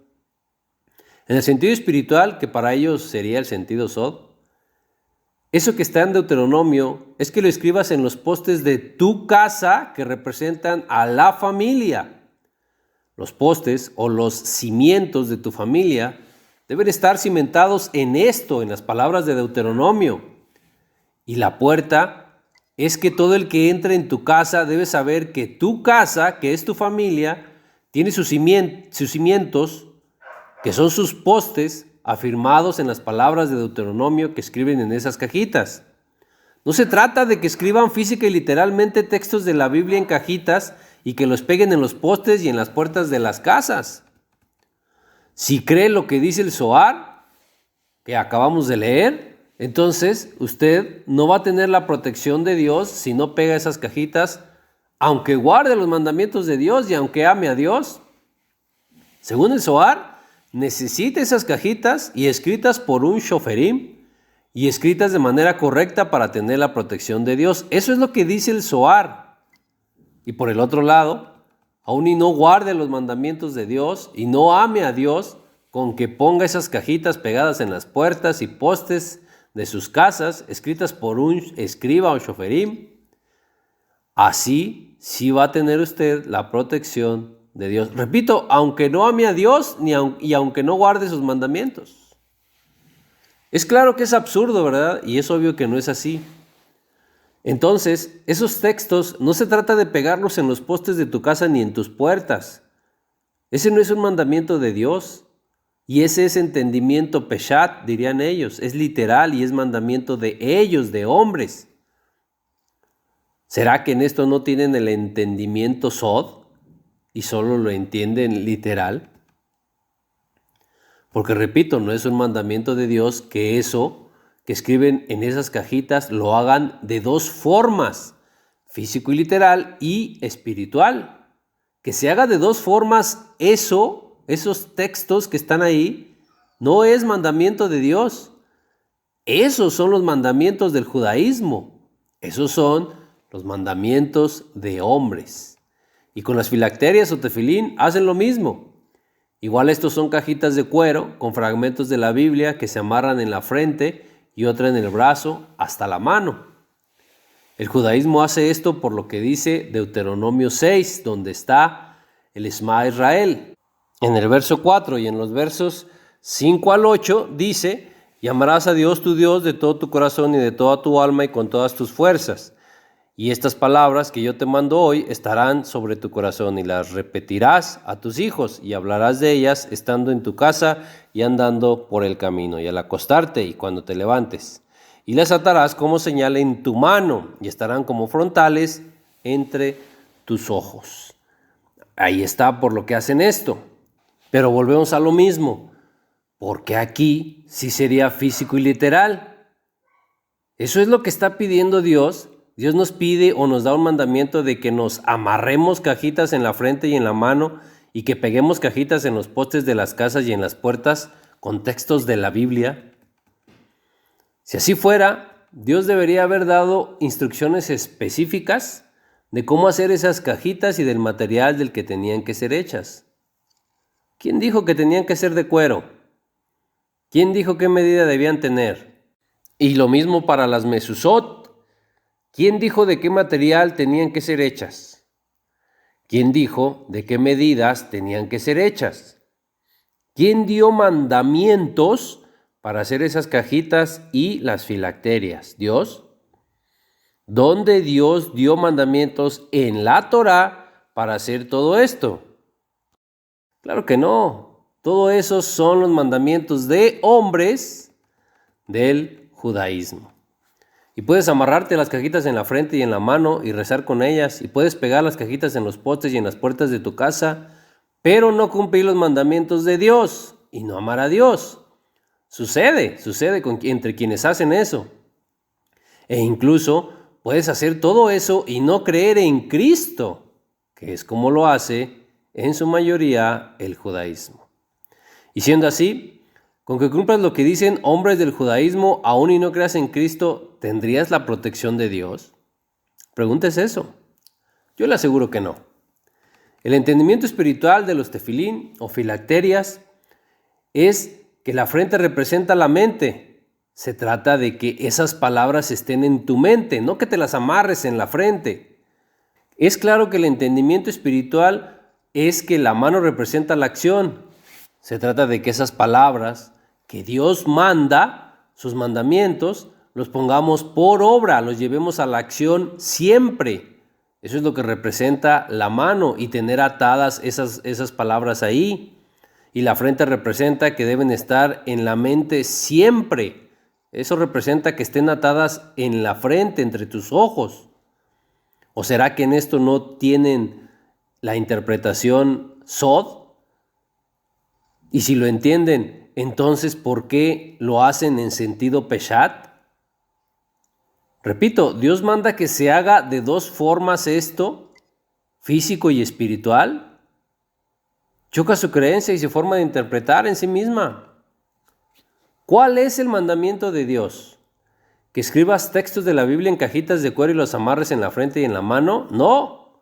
En el sentido espiritual, que para ellos sería el sentido Sod, eso que está en Deuteronomio es que lo escribas en los postes de tu casa que representan a la familia. Los postes o los cimientos de tu familia deben estar cimentados en esto, en las palabras de Deuteronomio. Y la puerta es que todo el que entre en tu casa debe saber que tu casa, que es tu familia, tiene sus cimientos, que son sus postes, afirmados en las palabras de Deuteronomio que escriben en esas cajitas. No se trata de que escriban física y literalmente textos de la Biblia en cajitas y que los peguen en los postes y en las puertas de las casas. Si cree lo que dice el Zohar, que acabamos de leer, entonces usted no va a tener la protección de Dios si no pega esas cajitas, aunque guarde los mandamientos de Dios y aunque ame a Dios. Según el Zohar, necesita esas cajitas y escritas por un shoferim y escritas de manera correcta para tener la protección de Dios. Eso es lo que dice el Zohar. Y por el otro lado, aún y no guarde los mandamientos de Dios y no ame a Dios, con que ponga esas cajitas pegadas en las puertas y postes de sus casas, escritas por un escriba o shoferim, así sí va a tener usted la protección de Dios. Repito, aunque no ame a Dios y aunque no guarde sus mandamientos. Es claro que es absurdo, ¿verdad? Y es obvio que no es así. Entonces, esos textos no se trata de pegarlos en los postes de tu casa ni en tus puertas. Ese no es un mandamiento de Dios. Y ese es entendimiento peshat, dirían ellos. Es literal y es mandamiento de ellos, de hombres. ¿Será que en esto no tienen el entendimiento sod? Y solo lo entienden literal. Porque repito, no es un mandamiento de Dios que eso que escriben en esas cajitas lo hagan de dos formas, físico y literal y espiritual. Que se haga de dos formas esos textos que están ahí, no es mandamiento de Dios. Esos son los mandamientos del judaísmo. Esos son los mandamientos de hombres. Y con las filacterias o tefilín hacen lo mismo. Igual estos son cajitas de cuero con fragmentos de la Biblia que se amarran en la frente y otra en el brazo hasta la mano. El judaísmo hace esto por lo que dice Deuteronomio 6, donde está el Shema Israel. En el verso 4 y en los versos 5 al 8 dice: y amarás a Dios tu Dios de todo tu corazón y de toda tu alma y con todas tus fuerzas. Y estas palabras que yo te mando hoy estarán sobre tu corazón y las repetirás a tus hijos y hablarás de ellas estando en tu casa y andando por el camino y al acostarte y cuando te levantes. y las atarás como señal en tu mano y estarán como frontales entre tus ojos. Ahí está por lo que hacen esto. Pero volvemos a lo mismo, porque aquí sí sería físico y literal. Eso es lo que está pidiendo Dios. Dios nos pide o nos da un mandamiento de que nos amarremos cajitas en la frente y en la mano y que peguemos cajitas en los postes de las casas y en las puertas con textos de la Biblia. Si así fuera, Dios debería haber dado instrucciones específicas de cómo hacer esas cajitas y del material del que tenían que ser hechas. ¿Quién dijo que tenían que ser de cuero? ¿Quién dijo qué medida debían tener? Y lo mismo para las mezuzot. ¿Quién dijo de qué material tenían que ser hechas? ¿Quién dijo de qué medidas tenían que ser hechas? ¿Quién dio mandamientos para hacer esas cajitas y las filacterias? ¿Dios? ¿Dónde Dios dio mandamientos en la Torá para hacer todo esto? Claro que no. Todo eso son los mandamientos de hombres del judaísmo. Y puedes amarrarte las cajitas en la frente y en la mano y rezar con ellas. Y puedes pegar las cajitas en los postes y en las puertas de tu casa, pero no cumplir los mandamientos de Dios y no amar a Dios. Sucede entre quienes hacen eso. E incluso puedes hacer todo eso y no creer en Cristo, que es como lo hace en su mayoría el judaísmo. Y siendo así, con que cumplas lo que dicen hombres del judaísmo, aún y no creas en Cristo, ¿tendrías la protección de Dios? Pregúntese eso. Yo le aseguro que no. El entendimiento espiritual de los tefilín o filacterias es que la frente representa la mente. Se trata de que esas palabras estén en tu mente, no que te las amarres en la frente. Es claro que el entendimiento espiritual es que la mano representa la acción. Se trata de que esas palabras que Dios manda, sus mandamientos, los pongamos por obra, los llevemos a la acción siempre. Eso es lo que representa la mano y tener atadas esas palabras ahí. Y la frente representa que deben estar en la mente siempre. Eso representa que estén atadas en la frente, entre tus ojos. ¿O será que en esto no tienen la interpretación sod? Y si lo entienden, entonces ¿por qué lo hacen en sentido peshat? Repito, Dios manda que se haga de dos formas esto, físico y espiritual. Choca su creencia y su forma de interpretar en sí misma. ¿Cuál es el mandamiento de Dios? ¿Que escribas textos de la Biblia en cajitas de cuero y los amarres en la frente y en la mano? No.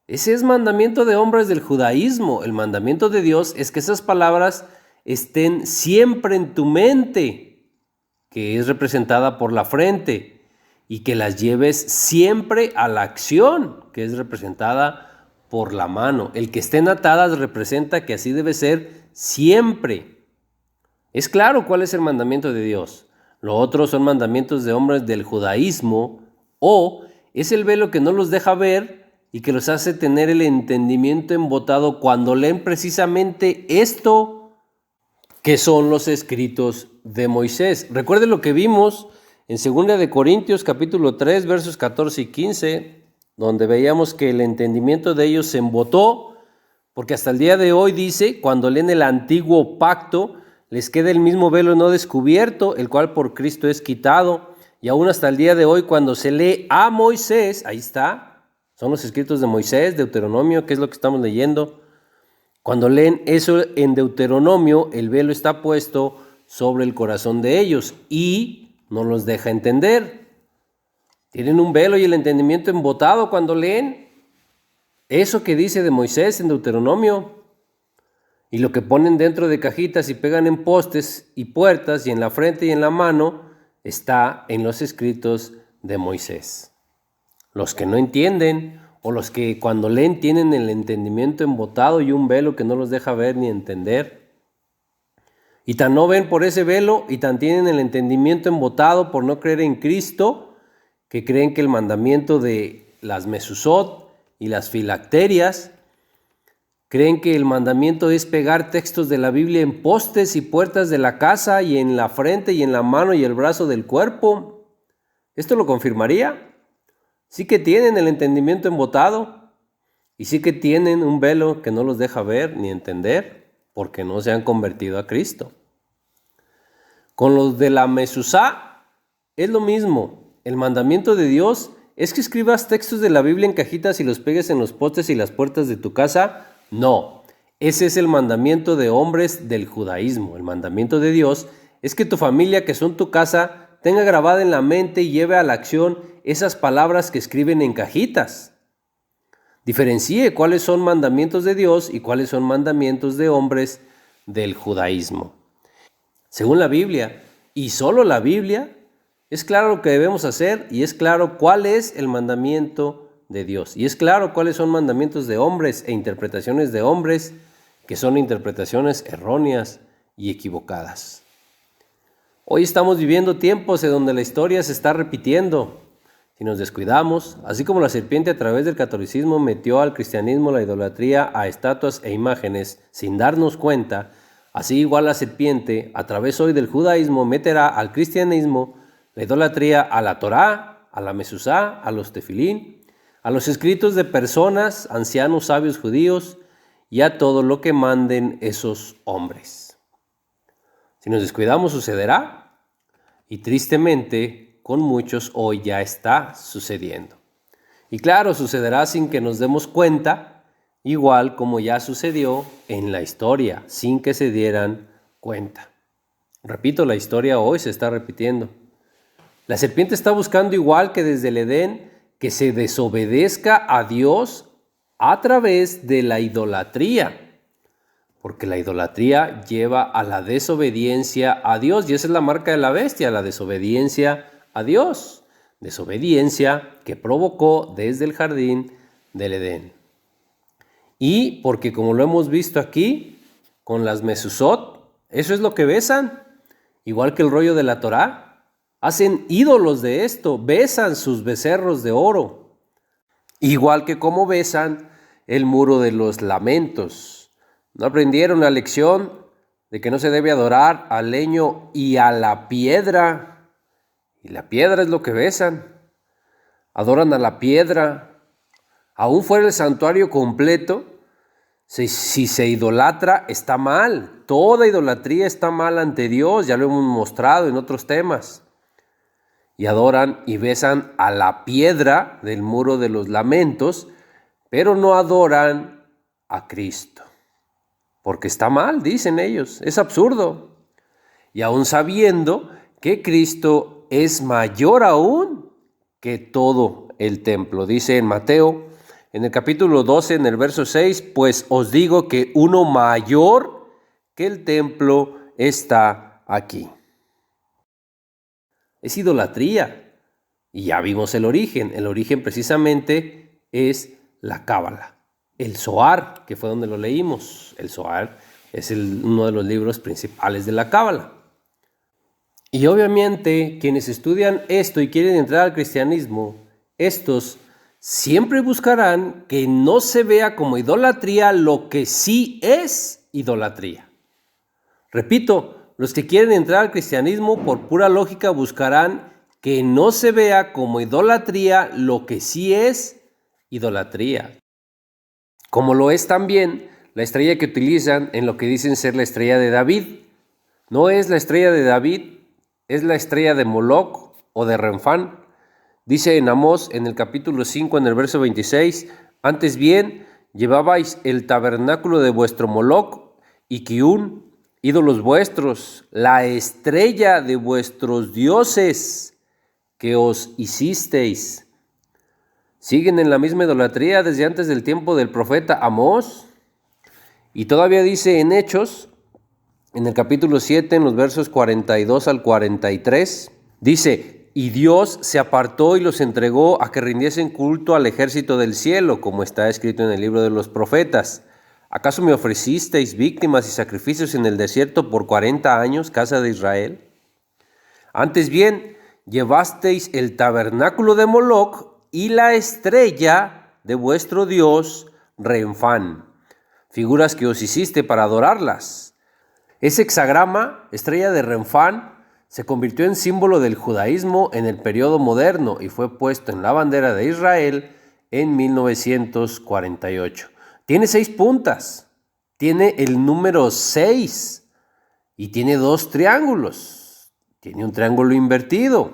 Ese es mandamiento de hombres del judaísmo. El mandamiento de Dios es que esas palabras estén siempre en tu mente, que es representada por la frente, y que las lleves siempre a la acción, que es representada por la mano. El que estén atadas representa que así debe ser siempre. Es claro cuál es el mandamiento de Dios. Lo otro son mandamientos de hombres del judaísmo, o es el velo que no los deja ver y que los hace tener el entendimiento embotado cuando leen precisamente esto, que son los escritos de Moisés. Recuerden lo que vimos en 2 de Corintios capítulo 3, versos 14 y 15, donde veíamos que el entendimiento de ellos se embotó, porque hasta el día de hoy dice, cuando leen el antiguo pacto, les queda el mismo velo no descubierto, el cual por Cristo es quitado, y aún hasta el día de hoy cuando se lee a Moisés, ahí está, son los escritos de Moisés, Deuteronomio, que es lo que estamos leyendo. Cuando leen eso en Deuteronomio, el velo está puesto sobre el corazón de ellos y no los deja entender. Tienen un velo y el entendimiento embotado cuando leen eso que dice de Moisés en Deuteronomio. Y lo que ponen dentro de cajitas y pegan en postes y puertas y en la frente y en la mano está en los escritos de Moisés. Los que no entienden o los que cuando leen tienen el entendimiento embotado y un velo que no los deja ver ni entender. Y tan no ven por ese velo y tan tienen el entendimiento embotado por no creer en Cristo, que creen que el mandamiento de las mezuzot y las filacterias, Creen que el mandamiento es pegar textos de la Biblia en postes y puertas de la casa y en la frente y en la mano y el brazo del cuerpo. ¿Esto lo confirmaría? Sí que tienen el entendimiento embotado y sí que tienen un velo que no los deja ver ni entender porque no se han convertido a Cristo. Con los de la Mezuzá es lo mismo. El mandamiento de Dios es que escribas textos de la Biblia en cajitas y los pegues en los postes y las puertas de tu casa. No, ese es el mandamiento de hombres del judaísmo. El mandamiento de Dios es que tu familia, que son tu casa, tenga grabada en la mente y lleve a la acción esas palabras que escriben en cajitas. Diferencie cuáles son mandamientos de Dios y cuáles son mandamientos de hombres del judaísmo. Según la Biblia, y solo la Biblia, es claro lo que debemos hacer y es claro cuál es el mandamiento de Dios. Y es claro cuáles son mandamientos de hombres e interpretaciones de hombres que son interpretaciones erróneas y equivocadas. Hoy estamos viviendo tiempos en donde la historia se está repitiendo. Si nos descuidamos, así como la serpiente a través del catolicismo metió al cristianismo la idolatría a estatuas e imágenes sin darnos cuenta, así igual la serpiente, a través hoy del judaísmo, meterá al cristianismo la idolatría a la Torá, a la Mezuzá, a los tefilín, a los escritos de personas, ancianos, sabios judíos y a todo lo que manden esos hombres. Si nos descuidamos sucederá y tristemente con muchos hoy ya está sucediendo. Y claro, sucederá sin que nos demos cuenta, igual como ya sucedió en la historia, sin que se dieran cuenta. Repito, la historia hoy se está repitiendo. La serpiente está buscando, igual que desde el Edén, que se desobedezca a Dios a través de la idolatría. Porque la idolatría lleva a la desobediencia a Dios, y esa es la marca de la bestia, la desobediencia a Dios. Desobediencia que provocó desde el jardín del Edén. Y porque, como lo hemos visto aquí, con las mezuzot, eso es lo que besan, igual que el rollo de la Torá, hacen ídolos de esto, besan sus becerros de oro, igual que como besan el muro de los lamentos. ¿No aprendieron la lección de que no se debe adorar al leño y a la piedra? Y la piedra es lo que besan, adoran a la piedra. Aún fuera el santuario completo, si se idolatra, está mal. Toda idolatría está mal ante Dios, ya lo hemos mostrado en otros temas. Y adoran y besan a la piedra del muro de los lamentos, pero no adoran a Cristo. Porque está mal, dicen ellos, es absurdo. Y aún sabiendo que Cristo es mayor aún que todo el templo. Dice en Mateo, en el capítulo 12, en el verso 6, pues os digo que uno mayor que el templo está aquí. Es idolatría. Y ya vimos el origen. El origen precisamente es la Cábala. El Zohar, que fue donde lo leímos. El Zohar es uno de los libros principales de la Cábala. Y obviamente quienes estudian esto y quieren entrar al cristianismo, estos siempre buscarán que no se vea como idolatría lo que sí es idolatría. Repito, los que quieren entrar al cristianismo por pura lógica buscarán que no se vea como idolatría lo que sí es idolatría. Como lo es también la estrella que utilizan en lo que dicen ser la estrella de David. No es la estrella de David, es la estrella de Moloc o de Renfán. Dice en Amós, en el capítulo 5, en el verso 26, antes bien, llevabais el tabernáculo de vuestro Moloc y Kiún, ídolos vuestros, la estrella de vuestros dioses que os hicisteis. Siguen en la misma idolatría desde antes del tiempo del profeta Amós. Y todavía dice en Hechos, en el capítulo 7, en los versos 42 al 43, dice, y Dios se apartó y los entregó a que rindiesen culto al ejército del cielo, como está escrito en el libro de los profetas. ¿Acaso me ofrecisteis víctimas y sacrificios en el desierto por 40 años, casa de Israel? Antes bien, llevasteis el tabernáculo de Moloc y la estrella de vuestro dios Renfán. figuras que os hiciste para adorarlas. Ese hexagrama, estrella de Renfán, se convirtió en símbolo del judaísmo en el periodo moderno y fue puesto en la bandera de Israel en 1948. Tiene 6 puntas, tiene el número 6 y tiene 2 triángulos. Tiene un triángulo invertido.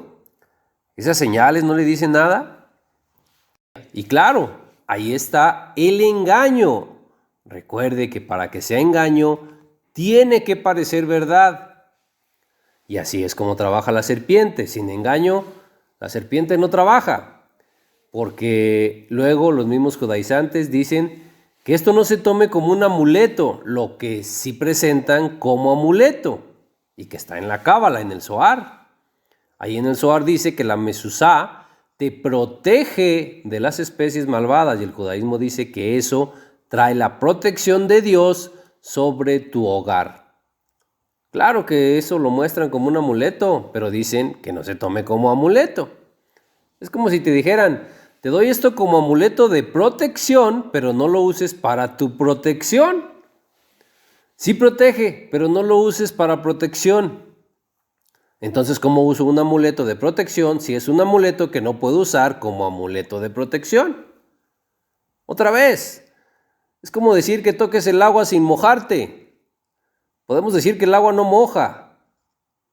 ¿Esas señales no le dicen nada? Y claro, ahí está el engaño. Recuerde que para que sea engaño, tiene que parecer verdad. Y así es como trabaja la serpiente. Sin engaño, la serpiente no trabaja. Porque luego los mismos judaizantes dicen que esto no se tome como un amuleto, lo que sí presentan como amuleto, y que está en la Cábala, en el Zohar. Ahí en el Zohar dice que la mezuzá te protege de las especies malvadas, y el judaísmo dice que eso trae la protección de Dios sobre tu hogar. Claro que eso lo muestran como un amuleto, pero dicen que no se tome como amuleto. Es como si te dijeran, te doy esto como amuleto de protección, pero no lo uses para tu protección. Sí protege, pero no lo uses para protección. Entonces, ¿cómo uso un amuleto de protección si es un amuleto que no puedo usar como amuleto de protección? Otra vez, es como decir que toques el agua sin mojarte. Podemos decir que el agua no moja.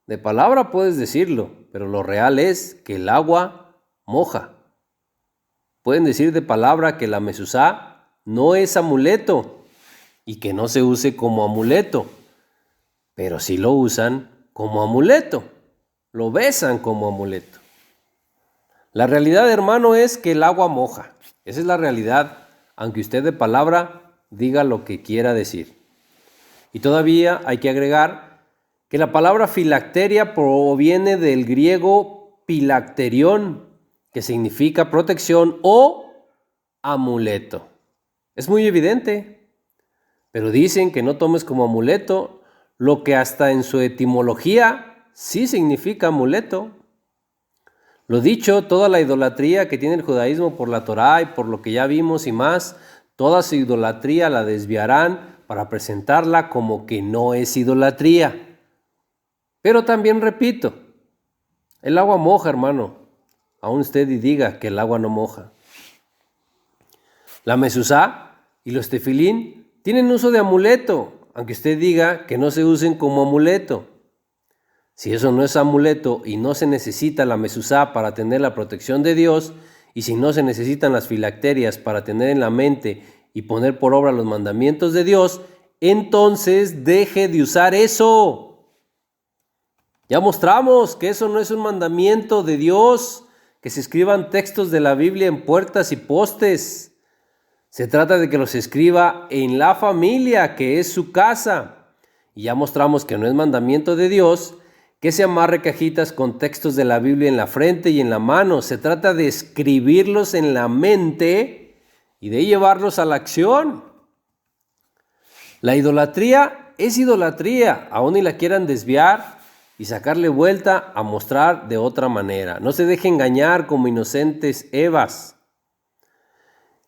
De palabra puedes decirlo, pero lo real es que el agua moja. Pueden decir de palabra que la mezuzá no es amuleto y que no se use como amuleto, pero sí lo usan como amuleto, lo besan como amuleto. La realidad, hermano, es que el agua moja. Esa es la realidad, aunque usted de palabra diga lo que quiera decir. Y todavía hay que agregar que la palabra filacteria proviene del griego pilacterión, que significa protección o amuleto. Es muy evidente, pero dicen que no tomes como amuleto lo que hasta en su etimología sí significa amuleto. Lo dicho, toda la idolatría que tiene el judaísmo por la Torá y por lo que ya vimos y más, toda su idolatría la desviarán para presentarla como que no es idolatría. Pero también repito, el agua moja, hermano. Aún usted y diga que el agua no moja. La mezuzá y los tefilín tienen uso de amuleto, aunque usted diga que no se usen como amuleto. Si eso no es amuleto y no se necesita la mezuzá para tener la protección de Dios, y si no se necesitan las filacterias para tener en la mente y poner por obra los mandamientos de Dios, entonces deje de usar eso. Ya mostramos que eso no es un mandamiento de Dios, que se escriban textos de la Biblia en puertas y postes. Se trata de que los escriba en la familia, que es su casa. Y ya mostramos que no es mandamiento de Dios que se amarre cajitas con textos de la Biblia en la frente y en la mano. Se trata de escribirlos en la mente y de llevarlos a la acción. La idolatría es idolatría, aún y la quieran desviar y sacarle vuelta a mostrar de otra manera. No se deje engañar como inocentes Evas.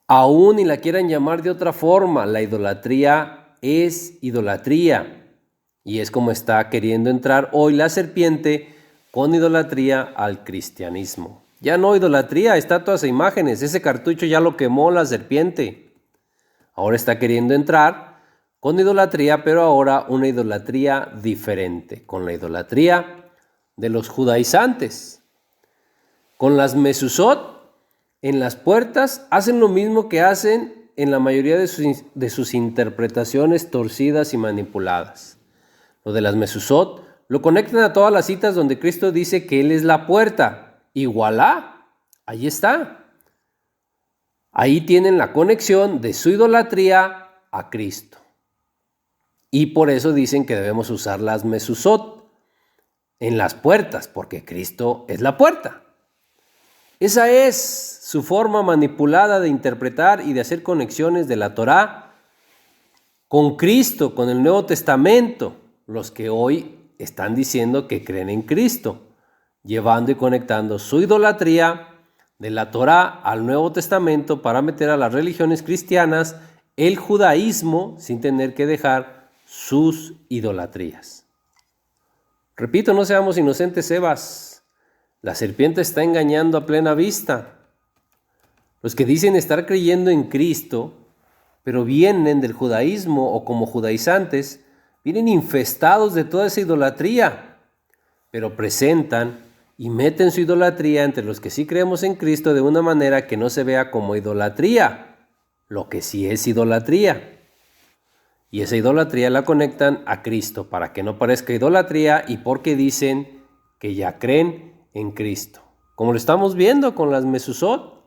Aún y la quieran llamar de otra forma, la idolatría es idolatría. Y es como está queriendo entrar hoy la serpiente con idolatría al cristianismo. Ya no idolatría, estatuas e imágenes. Ese cartucho ya lo quemó la serpiente. Ahora está queriendo entrar con idolatría, pero ahora una idolatría diferente, con la idolatría de los judaizantes. Con las mezuzot en las puertas hacen lo mismo que hacen en la mayoría de sus interpretaciones torcidas y manipuladas. Lo de las mezuzot lo conectan a todas las citas donde Cristo dice que Él es la puerta. Y voilà, ahí está. Ahí tienen la conexión de su idolatría a Cristo. Y por eso dicen que debemos usar las mezuzot en las puertas, porque Cristo es la puerta. Esa es su forma manipulada de interpretar y de hacer conexiones de la Torá con Cristo, con el Nuevo Testamento. Los que hoy están diciendo que creen en Cristo, llevando y conectando su idolatría de la Torá al Nuevo Testamento para meter a las religiones cristianas el judaísmo sin tener que dejar sus idolatrías. Repito, no seamos inocentes, Evas. La serpiente está engañando a plena vista. Los que dicen estar creyendo en Cristo, pero vienen del judaísmo o como judaizantes, vienen infestados de toda esa idolatría, pero presentan y meten su idolatría entre los que sí creemos en Cristo de una manera que no se vea como idolatría, lo que sí es idolatría. Y esa idolatría la conectan a Cristo para que no parezca idolatría y porque dicen que ya creen en Cristo. Como lo estamos viendo con las Mezuzot.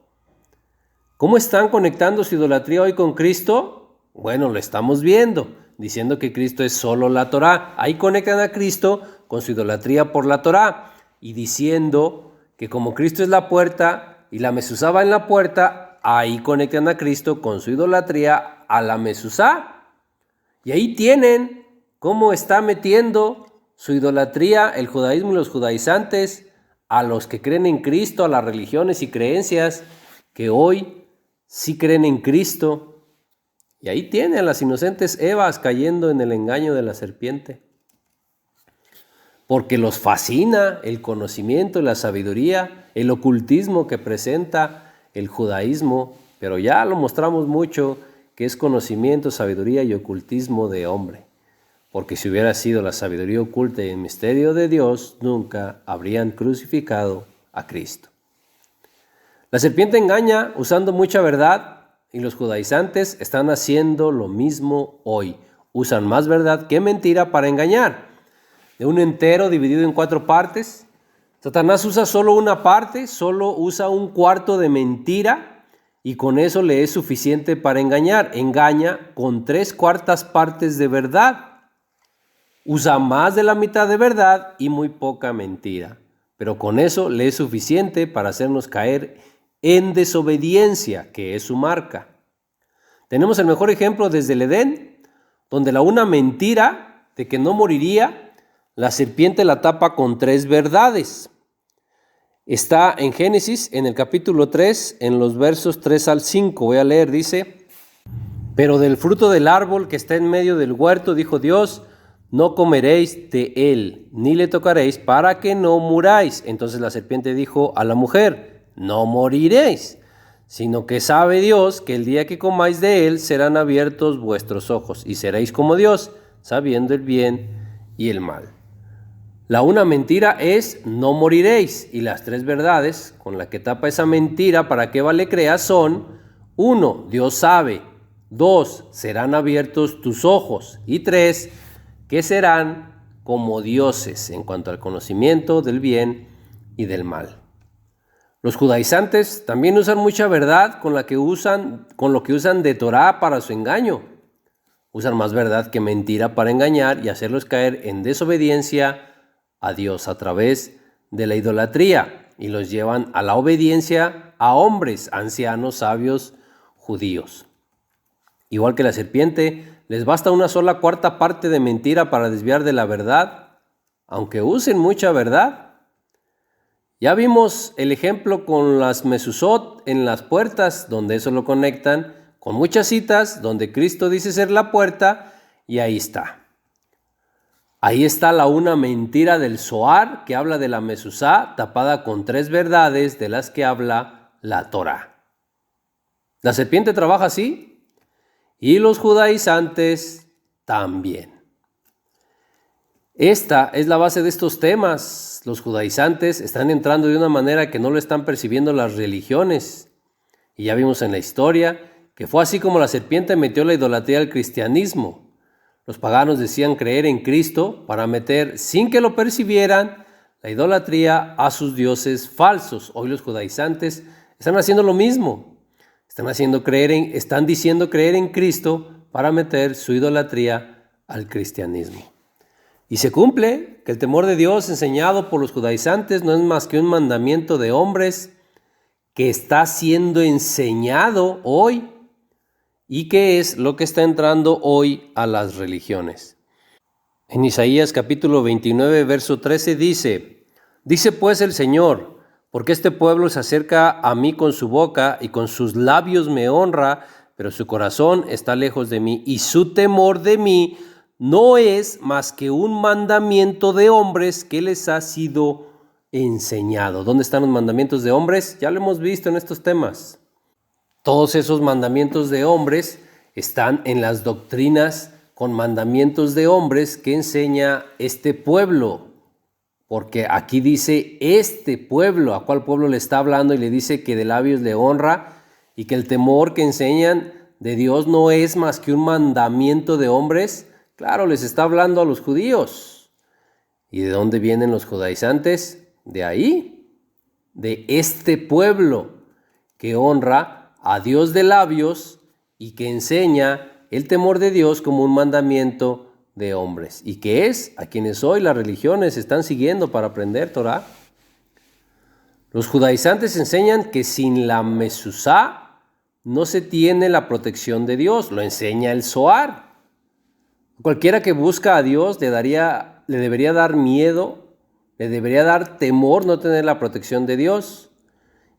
¿Cómo están conectando su idolatría hoy con Cristo? Bueno, lo estamos viendo, diciendo que Cristo es solo la Torá. Ahí conectan a Cristo con su idolatría por la Torá y diciendo que como Cristo es la puerta y la mezuzá va en la puerta, ahí conectan a Cristo con su idolatría a la mezuzá. Y ahí tienen cómo está metiendo su idolatría el judaísmo y los judaizantes a los que creen en Cristo, a las religiones y creencias que hoy sí creen en Cristo. Y ahí tienen a las inocentes Evas cayendo en el engaño de la serpiente. Porque los fascina el conocimiento, la sabiduría, el ocultismo que presenta el judaísmo, pero ya lo mostramos mucho que es conocimiento, sabiduría y ocultismo de hombre. Porque si hubiera sido la sabiduría oculta y el misterio de Dios, nunca habrían crucificado a Cristo. La serpiente engaña usando mucha verdad y los judaizantes están haciendo lo mismo hoy. Usan más verdad que mentira para engañar. De un entero dividido en 4 partes, Satanás usa solo una parte, solo usa un cuarto de mentira y con eso le es suficiente para engañar. Engaña con 3/4 partes de verdad. Usa más de la mitad de verdad y muy poca mentira. Pero con eso le es suficiente para hacernos caer en desobediencia, que es su marca. Tenemos el mejor ejemplo desde el Edén, donde una mentira de que no moriría, la serpiente la tapa con 3 verdades. Está en Génesis, en el capítulo 3, en los versos 3 al 5. Voy a leer, dice: Pero del fruto del árbol que está en medio del huerto, dijo Dios, no comeréis de él, ni le tocaréis, para que no muráis. Entonces la serpiente dijo a la mujer, no moriréis, sino que sabe Dios que el día que comáis de él serán abiertos vuestros ojos y seréis como Dios, sabiendo el bien y el mal. La una mentira es no moriréis y las 3 verdades con las que tapa esa mentira para que Eva le crea son: 1, Dios sabe; 2, serán abiertos tus ojos; y 3, que serán como dioses en cuanto al conocimiento del bien y del mal. Los judaizantes también usan mucha verdad con lo que usan de Torá para su engaño. Usan más verdad que mentira para engañar y hacerlos caer en desobediencia a Dios a través de la idolatría y los llevan a la obediencia a hombres, ancianos, sabios, judíos. Igual que la serpiente, les basta una sola 1/4 parte de mentira para desviar de la verdad, aunque usen mucha verdad. Ya vimos el ejemplo con las mezuzot en las puertas, donde eso lo conectan con muchas citas, donde Cristo dice ser la puerta, y ahí está. Ahí está la una mentira del Zohar, que habla de la mezuzá, tapada con 3 verdades de las que habla la Torá. La serpiente trabaja así, y los judaizantes también. Esta es la base de estos temas. Los judaizantes están entrando de una manera que no lo están percibiendo las religiones. Y ya vimos en la historia que fue así como la serpiente metió la idolatría al cristianismo. Los paganos decían creer en Cristo para meter, sin que lo percibieran, la idolatría a sus dioses falsos. Hoy los judaizantes están haciendo lo mismo. Están diciendo creer en Cristo para meter su idolatría al cristianismo. Y se cumple que el temor de Dios enseñado por los judaizantes no es más que un mandamiento de hombres que está siendo enseñado hoy y que es lo que está entrando hoy a las religiones. En Isaías capítulo 29, verso 13 dice pues el Señor, porque este pueblo se acerca a mí con su boca y con sus labios me honra, pero su corazón está lejos de mí, y su temor de mí no es más que un mandamiento de hombres que les ha sido enseñado. ¿Dónde están los mandamientos de hombres? Ya lo hemos visto en estos temas. Todos esos mandamientos de hombres están en las doctrinas con mandamientos de hombres que enseña este pueblo. Porque aquí dice este pueblo, ¿a cuál pueblo le está hablando? Y le dice que de labios le honra y que el temor que enseñan de Dios no es más que un mandamiento de hombres. Claro, les está hablando a los judíos. ¿Y de dónde vienen los judaizantes? De ahí, de este pueblo que honra a Dios de labios y que enseña el temor de Dios como un mandamiento de hombres, y que es a quienes hoy las religiones están siguiendo para aprender Torah. Los judaizantes enseñan que sin la mezuzá no se tiene la protección de Dios, lo enseña el Zohar. Cualquiera que busca a Dios le debería dar miedo, le debería dar temor no tener la protección de Dios.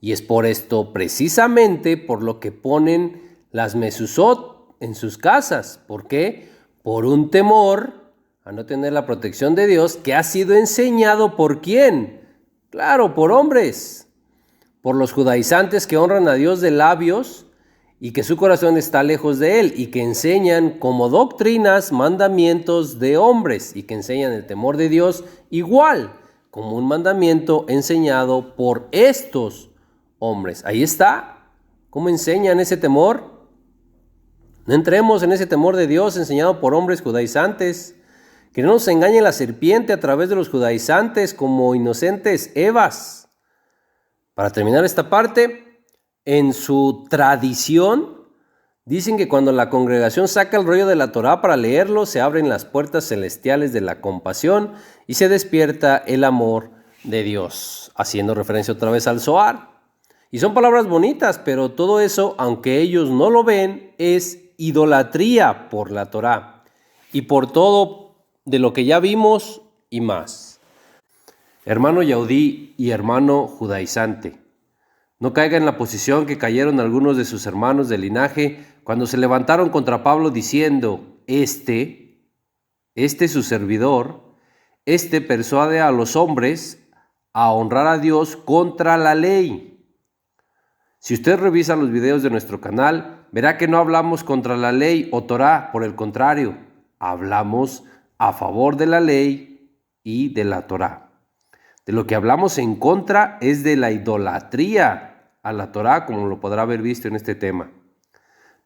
Y es por esto precisamente por lo que ponen las mezuzot en sus casas. ¿Por qué? Por un temor a no tener la protección de Dios que ha sido enseñado ¿por quién? Claro, por hombres, por los judaizantes que honran a Dios de labios y que su corazón está lejos de Él y que enseñan como doctrinas mandamientos de hombres y que enseñan el temor de Dios igual como un mandamiento enseñado por estos hombres. Ahí está, ¿cómo enseñan ese temor? No entremos en ese temor de Dios enseñado por hombres judaizantes. Que no nos engañe la serpiente a través de los judaizantes como inocentes Evas. Para terminar esta parte, en su tradición, dicen que cuando la congregación saca el rollo de la Torá para leerlo, se abren las puertas celestiales de la compasión y se despierta el amor de Dios, haciendo referencia otra vez al Zohar. Y son palabras bonitas, pero todo eso, aunque ellos no lo ven, es idolatría por la Torá y por todo de lo que ya vimos y más. Hermano yaudí y hermano judaizante, no caiga en la posición que cayeron algunos de sus hermanos de linaje cuando se levantaron contra Pablo diciendo, este su servidor, persuade a los hombres a honrar a Dios contra la ley. Si usted revisa los videos de nuestro canal, verá que no hablamos contra la ley o Torá, por el contrario, hablamos a favor de la ley y de la Torá. De lo que hablamos en contra es de la idolatría a la Torá, como lo podrá haber visto en este tema.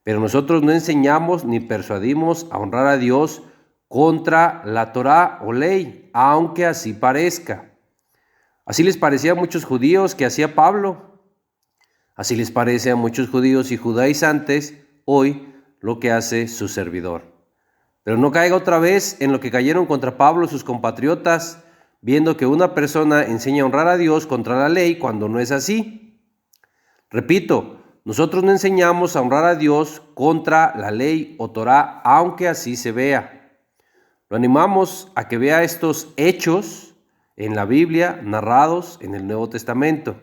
Pero nosotros no enseñamos ni persuadimos a honrar a Dios contra la Torá o ley, aunque así parezca. Así les parecía a muchos judíos que hacía Pablo. Así les parece a muchos judíos y judaizantes hoy lo que hace su servidor. Pero no caiga otra vez en lo que cayeron contra Pablo sus compatriotas, viendo que una persona enseña a honrar a Dios contra la ley cuando no es así. Repito, nosotros no enseñamos a honrar a Dios contra la ley o Torá, aunque así se vea. Lo animamos a que vea estos hechos en la Biblia narrados en el Nuevo Testamento,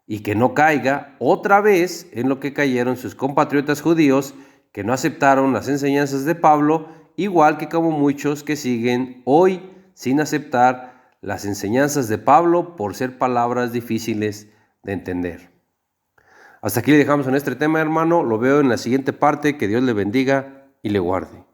y que no caiga otra vez en lo que cayeron sus compatriotas judíos que no aceptaron las enseñanzas de Pablo, igual que como muchos que siguen hoy sin aceptar las enseñanzas de Pablo por ser palabras difíciles de entender. Hasta aquí le dejamos en este tema, hermano. Lo veo en la siguiente parte. Que Dios le bendiga y le guarde.